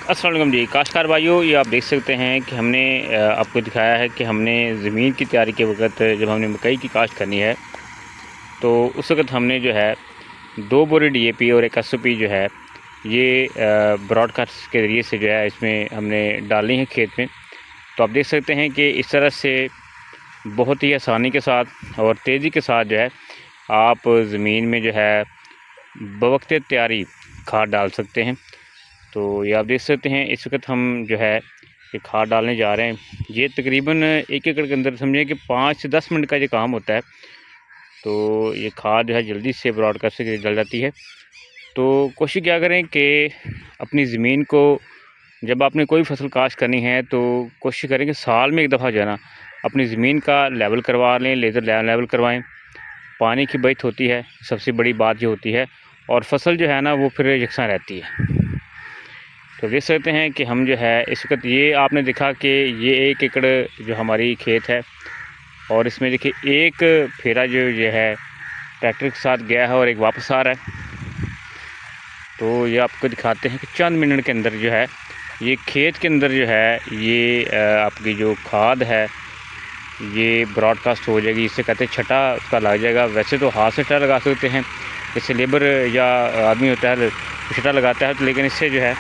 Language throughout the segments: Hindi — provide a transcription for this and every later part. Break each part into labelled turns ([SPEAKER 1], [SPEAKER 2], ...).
[SPEAKER 1] अस्सलाम वालेकुम जी काश्तकार भाइयों, ये आप देख सकते हैं कि हमने आपको दिखाया है कि हमने ज़मीन की तैयारी के वक्त जब हमने मकई की काश्त करनी है तो उस वक्त हमने जो है 2 बोरे डीएपी और 1 एसओपी जो है ये ब्रॉडकास्ट के ज़रिए से जो है इसमें हमने डालनी है खेत में। तो आप देख सकते हैं कि इस तरह से बहुत ही आसानी के साथ और तेज़ी के साथ जो है आप ज़मीन में जो है बवक्त तैयारी खाद डाल सकते हैं। तो ये आप देख सकते हैं इस वक्त हम जो है ये खाद डालने जा रहे हैं। ये तकरीबन 1 एकड़ के अंदर समझिए कि 5 से 10 मिनट का ये काम होता है। तो ये खाद जो है जल्दी से ब्रॉडकास्ट से डल जाती है। तो कोशिश क्या करें कि अपनी ज़मीन को जब आपने कोई फसल काश्त करनी है तो कोशिश करें कि साल में एक दफ़ा जो है ना अपनी ज़मीन का लेवल करवा लें, लेज़र लेवल करवाएं। पानी की बचत होती है, सबसे बड़ी बात ये होती है, और फसल जो है ना वो फिर यकसा रहती है। तो देख सकते हैं कि हम जो है इस वक्त ये आपने देखा कि ये 1 एकड़ जो हमारी खेत है और इसमें देखिए एक फेरा जो है ट्रैक्टर के साथ गया है और एक वापस आ रहा है। तो ये आपको दिखाते हैं कि चंद मिनट के अंदर जो है ये खेत के अंदर जो है ये आपकी जो खाद है ये ब्रॉडकास्ट हो जाएगी। इससे कहते हैं छटा उसका लग जाएगा। वैसे तो हाथ से छटा लगा सकते हैं, जैसे लेबर या आदमी होता है छटा लगाता है, तो लेकिन इससे जो है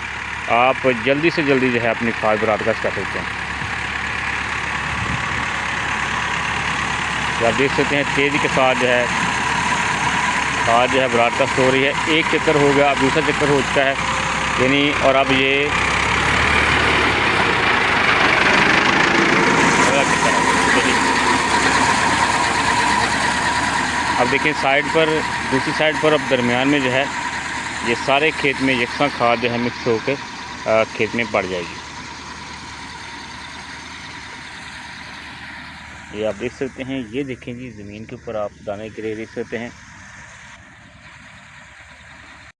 [SPEAKER 1] आप जल्दी से जल्दी जो है अपनी खाद ब्रॉडकास्ट कर सकते हैं। तो आप देख सकते हैं तेज़ी के साथ जो है खाद जो है ब्रॉडकास्ट हो रही है। एक चक्कर हो गया, अब दूसरा चक्कर हो चुका है यानी, और अब ये अब देखिए साइड पर, दूसरी साइड पर अब दरमियान में जो है ये सारे खेत में यकसा खाद जो है मिक्स होकर खेत में पड़ जाएगी। ये आप देख सकते हैं, ये देखें जी ज़मीन के ऊपर आप दाने गिरे देख सकते हैं।